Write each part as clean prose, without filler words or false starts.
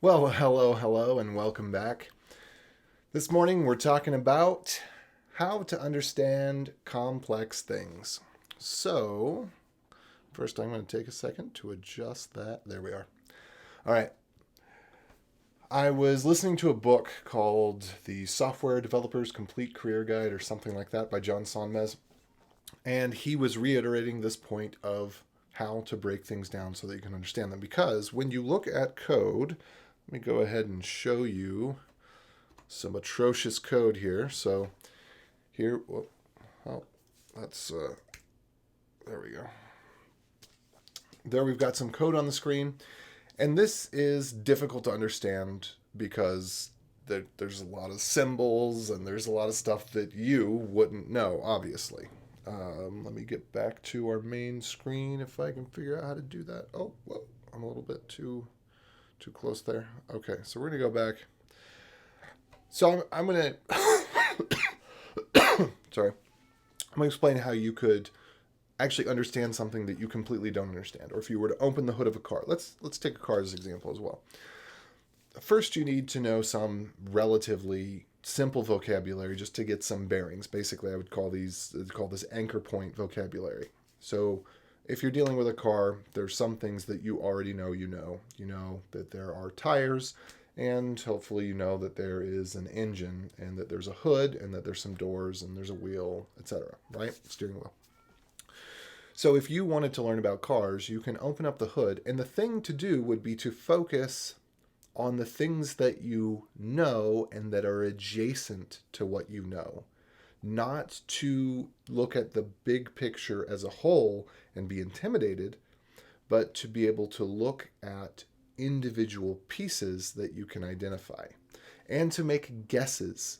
Well, hello, and welcome back. This morning we're talking about how to understand complex things. So, first I'm going to take a second to adjust that. There we are. All right. I was listening to a book called The Software Developer's Complete Career Guide or something like that by John Sonmez, and he was reiterating this point of how to break things down so that you can understand them. Because when you look at code, let me go ahead and show you some atrocious code here. So here, that's, there we go. There we've got some code on the screen. And this is difficult to understand because there's a lot of symbols and there's a lot of stuff that you wouldn't know, obviously. Let me get back to our main screen if I can figure out how to do that. Oh, whoa, I'm a little bit too close there. Okay, so we're going to go back. So I'm going to, sorry, I'm going to explain how you could actually understand something that you completely don't understand. Or if you were to open the hood of a car. Let's take a car as an example as well. First, you need to know some relatively simple vocabulary just to get some bearings. Basically, I would call this anchor point vocabulary. So if you're dealing with a car, there's some things that you already know you know. You know that there are tires, and hopefully you know that there is an engine, and that there's a hood, and that there's some doors, and there's a wheel, etc. Right? Steering wheel. So if you wanted to learn about cars, you can open up the hood, and the thing to do would be to focus on the things that you know and that are adjacent to what you know. Not to look at the big picture as a whole and be intimidated, but to be able to look at individual pieces that you can identify and to make guesses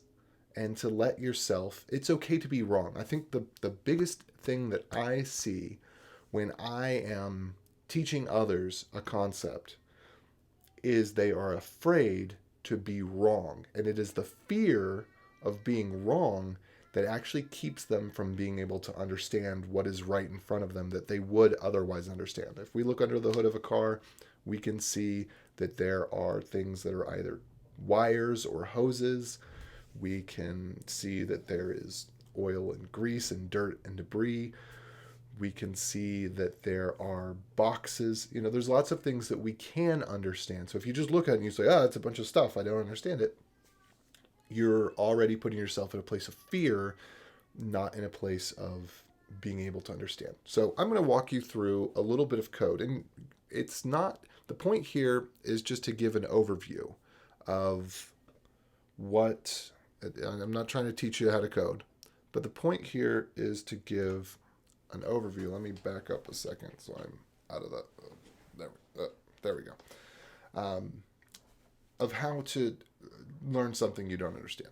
and to let yourself, it's okay to be wrong. I think the biggest thing that I see when I am teaching others a concept is they are afraid to be wrong. And it is the fear of being wrong that actually keeps them from being able to understand what is right in front of them that they would otherwise understand. If we look under the hood of a car, we can see that there are things that are either wires or hoses. We can see that there is oil and grease and dirt and debris. We can see that there are boxes. There's lots of things that we can understand. So if you just look at it and you say, it's a bunch of stuff, I don't understand it, you're already putting yourself in a place of fear, not in a place of being able to understand. So I'm going to walk you through a little bit of code. And the point here is just to give an overview of what, I'm not trying to teach you how to code, but the point here is to give an overview. Let me back up a second so I'm out of that. There we go. Of how to learn something you don't understand.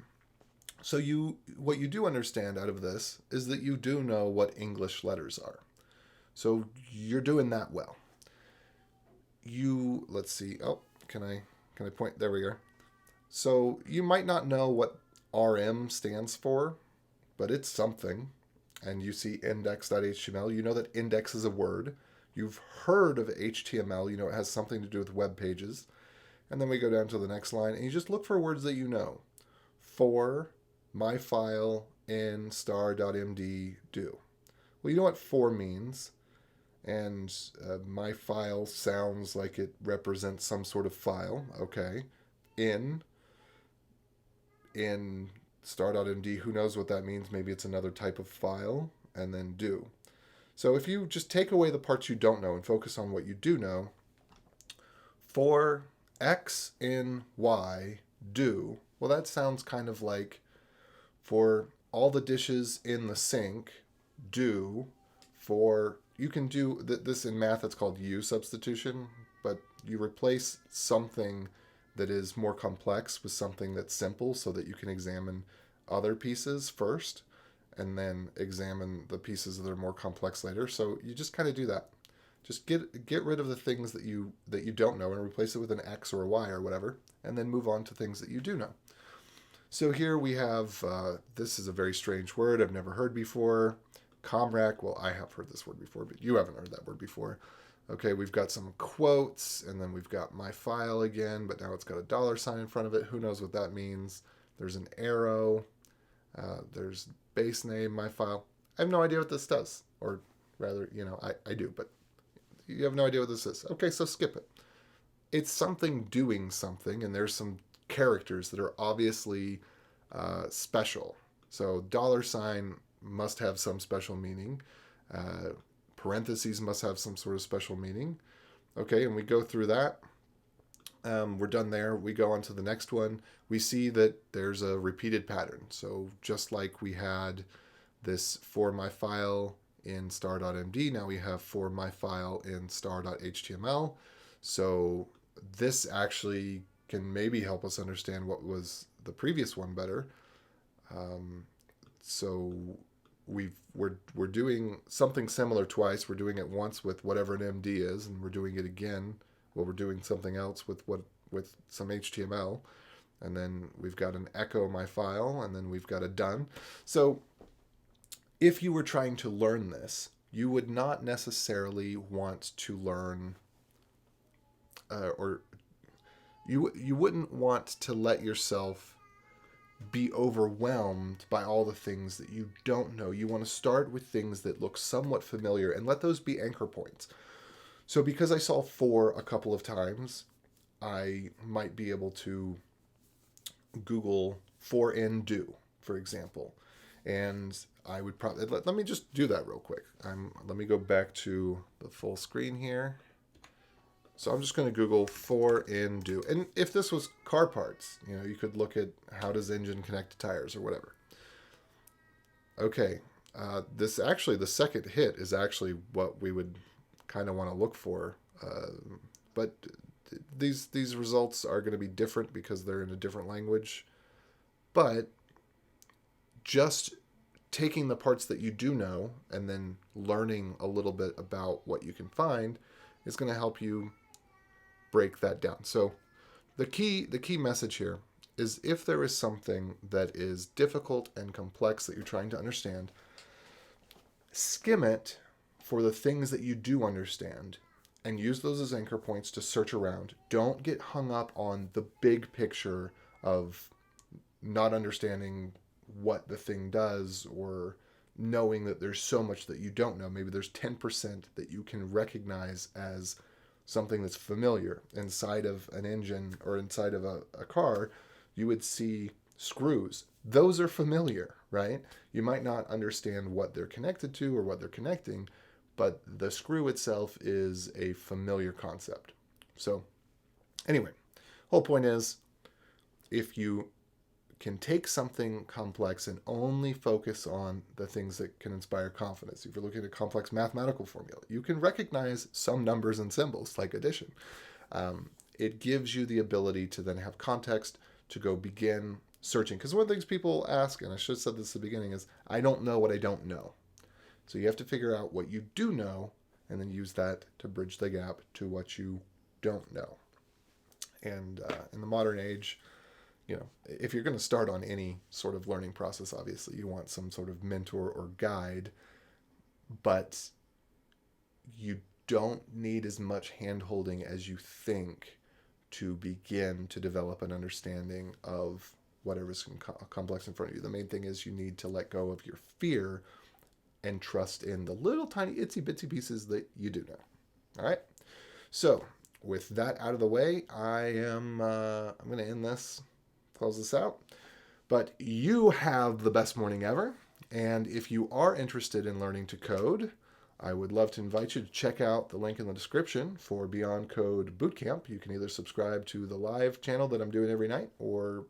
So what you do understand out of this is that you do know what English letters are. So you're doing that well. Let's see. Oh, can I point? There we go. So you might not know what RM stands for, but it's something. And you see index.html, you know that index is a word. You've heard of HTML, you know it has something to do with web pages. And then we go down to the next line, and you just look for words that you know. For, my file, in star.md, do. Well, you know what for means, and my file sounds like it represents some sort of file, okay. In star.md, who knows what that means? Maybe it's another type of file, and then do. So if you just take away the parts you don't know and focus on what you do know, for X in Y, do. Well, that sounds kind of like for all the dishes in the sink, do. You can do this in math, it's called substitution, but you replace something that is more complex with something that's simple so that you can examine other pieces first and then examine the pieces that are more complex later. So you just kind of do that. Just get rid of the things that you don't know and replace it with an X or a Y or whatever, and then move on to things that you do know. So here we have, this is a very strange word I've never heard before. Comrack, well, I have heard this word before, but you haven't heard that word before. Okay, we've got some quotes, and then we've got my file again, but now it's got a $ in front of it. Who knows what that means? There's an arrow. There's base name, my file. I have no idea what this does. Or rather, I do, but you have no idea what this is. Okay, so skip it. It's something doing something, and there's some characters that are obviously special. So $ must have some special meaning. Parentheses must have some sort of special meaning. Okay, and we go through that. We're done there. We go on to the next one. We see that there's a repeated pattern. So just like we had this for my file in star.md, now we have for my file in star.html. So this actually can maybe help us understand what was the previous one better. So we're doing something similar twice. We're doing it once with whatever an MD is, and we're doing it again. Well, we're doing something else with some HTML, and then we've got an echo my file, and then we've got a done. So if you were trying to learn this, you would not necessarily want to learn, or you wouldn't want to let yourself be overwhelmed by all the things that you don't know. You want to start with things that look somewhat familiar and let those be anchor points. So because I saw for a couple of times, I might be able to Google for in do, for example. And I would probably, let me just do that real quick. Let me go back to the full screen here. So I'm just going to Google for in do. And if this was car parts, you could look at how does engine connect to tires or whatever. Okay, this actually, the second hit is actually what we would kind of want to look for. But these results are going to be different because they're in a different language. But just taking the parts that you do know and then learning a little bit about what you can find is going to help you break that down. So the key message here is if there is something that is difficult and complex that you're trying to understand, skim it for the things that you do understand and use those as anchor points to search around. Don't get hung up on the big picture of not understanding what the thing does or knowing that there's so much that you don't know. Maybe there's 10% that you can recognize as something that's familiar. Inside of an engine or inside of a car, you would see screws. Those are familiar, right? You might not understand what they're connected to or what they're connecting, but the screw itself is a familiar concept. So anyway, whole point is if you can take something complex and only focus on the things that can inspire confidence. If you're looking at a complex mathematical formula, you can recognize some numbers and symbols like addition. It gives you the ability to then have context to go begin searching. Because one of the things people ask, and I should have said this at the beginning, is I don't know what I don't know. So you have to figure out what you do know and then use that to bridge the gap to what you don't know. And in the modern age, if you're going to start on any sort of learning process, obviously you want some sort of mentor or guide, but you don't need as much hand-holding as you think to begin to develop an understanding of whatever's complex in front of you. The main thing is you need to let go of your fear and trust in the little tiny itsy-bitsy pieces that you do know. All right? So with that out of the way, I'm going to end this, close this out. But you have the best morning ever. And if you are interested in learning to code, I would love to invite you to check out the link in the description for Beyond Code Bootcamp. You can either subscribe to the live channel that I'm doing every night, or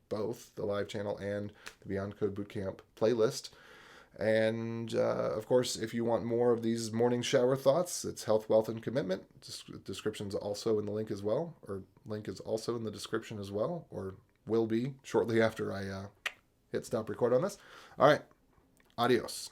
both the live channel and the Beyond Code Bootcamp playlist. And of course, if you want more of these morning shower thoughts, it's health, wealth, and commitment. Description's also in the link as well, or link is also in the description as well, or will be shortly after I hit stop record on this. All right, adios.